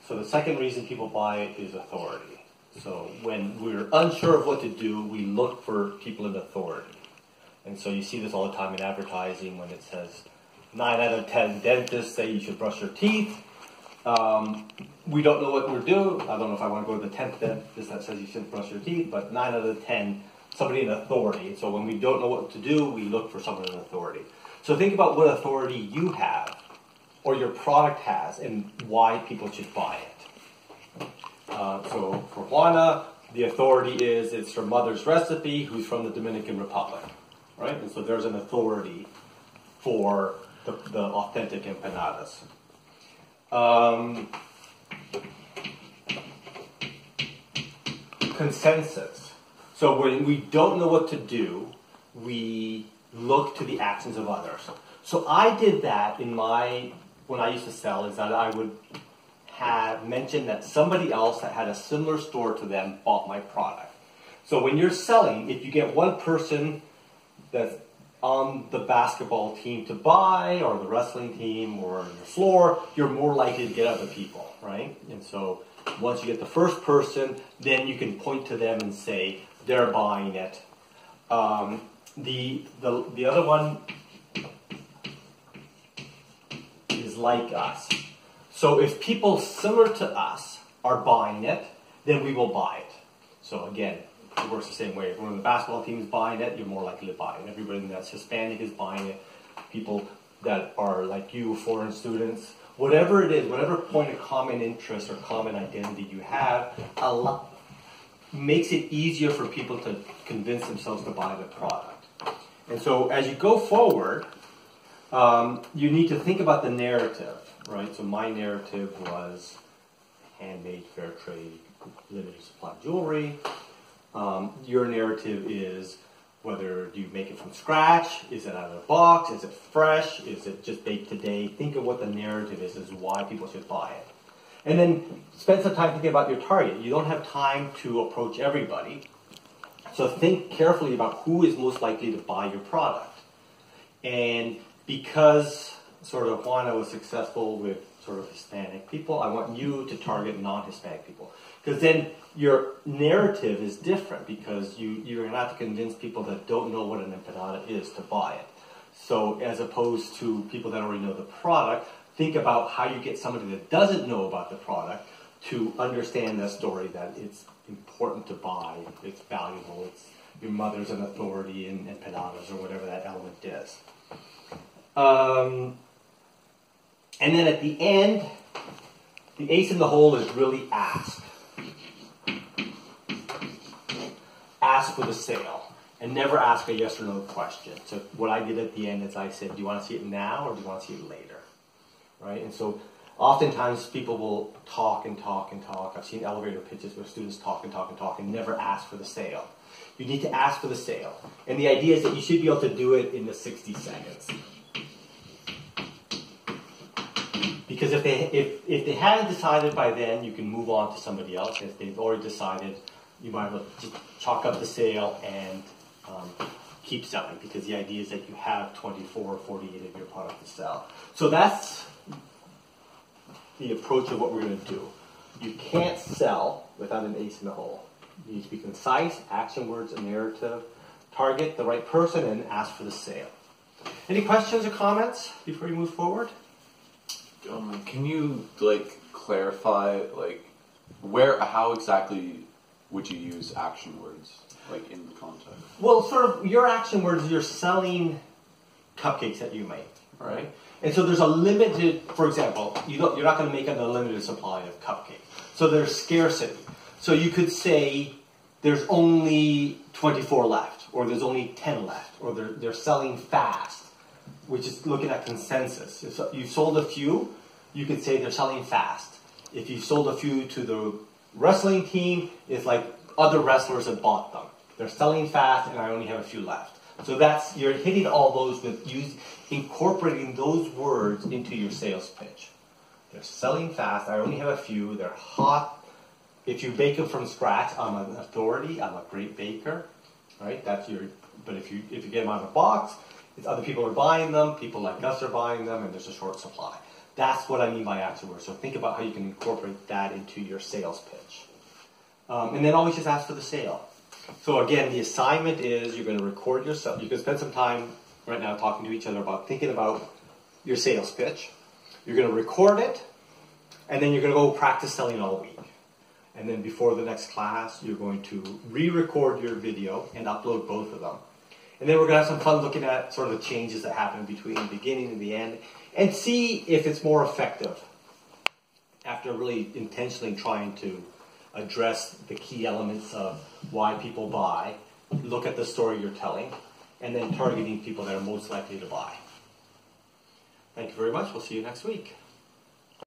So the second reason people buy it is authority. So when we're unsure of what to do, we look for people in authority. And so you see this all the time in advertising when it says 9 out of 10 dentists say you should brush your teeth. We don't know what we're doing. I don't know if I want to go to the 10th dentist that says you shouldn't brush your teeth, but 9 out of 10, somebody in authority. And so when we don't know what to do, we look for someone in authority. So think about what authority you have or your product has and why people should buy it. So for Juana, the authority is it's her mother's recipe who's from the Dominican Republic, right? And so there's an authority for the authentic empanadas. Consensus. So when we don't know what to do, we look to the actions of others. So I did that when I used to sell, is that I would have mentioned that somebody else that had a similar store to them bought my product. So when you're selling, if you get one person that's on the basketball team to buy, or the wrestling team, or your floor, you're more likely to get other people, right? And so once you get the first person, then you can point to them and say, they're buying it. The other one is like us. So if people similar to us are buying it, then we will buy it. So again, it works the same way. If one of the basketball team is buying it, you're more likely to buy it. Everybody that's Hispanic is buying it. People that are like you, foreign students, whatever it is, whatever point of common interest or common identity you have, makes it easier for people to convince themselves to buy the product. And so as you go forward, you need to think about the narrative, right? So my narrative was handmade, fair trade, limited supply jewelry. Your narrative is whether do you make it from scratch, is it out of the box, is it fresh, is it just baked today? Think of what the narrative is why people should buy it. And then spend some time thinking about your target. You don't have time to approach everybody. So think carefully about who is most likely to buy your product. And because sort of Juana was successful with sort of Hispanic people, I want you to target non-Hispanic people. Because then your narrative is different because you're going to have to convince people that don't know what an empanada is to buy it. So as opposed to people that already know the product, think about how you get somebody that doesn't know about the product to understand the story that it's important to buy, it's valuable, it's your mother's an authority in empanadas or whatever that element is. And then at the end, the ace in the hole is really ask. Ask for the sale. And never ask a yes or no question. So what I did at the end is I said, do you want to see it now or do you want to see it later? Right? And so oftentimes people will talk and talk and talk. I've seen elevator pitches where students talk and talk and talk and never ask for the sale. You need to ask for the sale. And the idea is that you should be able to do it in the 60 seconds. Because if they hadn't decided by then, you can move on to somebody else. If they've already decided, you might as well just chalk up the sale and keep selling. Because the idea is that you have 24 or 48 of your product to sell. So that's the approach of what we're going to do. You can't sell without an ace in the hole. You need to be concise, action words, a narrative, target the right person, and ask for the sale. Any questions or comments before you move forward? Can you clarify how exactly would you use action words in the context? Well, sort of your action words. You're selling cupcakes that you make, right? And so there's a limited. For example, you're not going to make an unlimited supply of cupcakes. So there's scarcity. So you could say there's only 24 left, or there's only 10 left, or they're selling fast, which is looking at consensus. If you sold a few, you could say they're selling fast. If you sold a few to the wrestling team, it's like other wrestlers have bought them. They're selling fast, and I only have a few left. So you're hitting all those with incorporating those words into your sales pitch. They're selling fast. I only have a few. They're hot. If you bake them from scratch, I'm an authority. I'm a great baker, right? But if you get them out of the box, it's other people are buying them. People like us are buying them, and there's a short supply. That's what I mean by action words. So think about how you can incorporate that into your sales pitch. And then always just ask for the sale. So again, the assignment is you're going to record yourself. You can spend some time right now talking to each other about thinking about your sales pitch. You're going to record it, and then you're going to go practice selling all week. And then before the next class, you're going to re-record your video and upload both of them. And then we're going to have some fun looking at sort of the changes that happen between the beginning and the end, and see if it's more effective after really intentionally trying to address the key elements of why people buy, look at the story you're telling, and then targeting people that are most likely to buy. Thank you very much. We'll see you next week.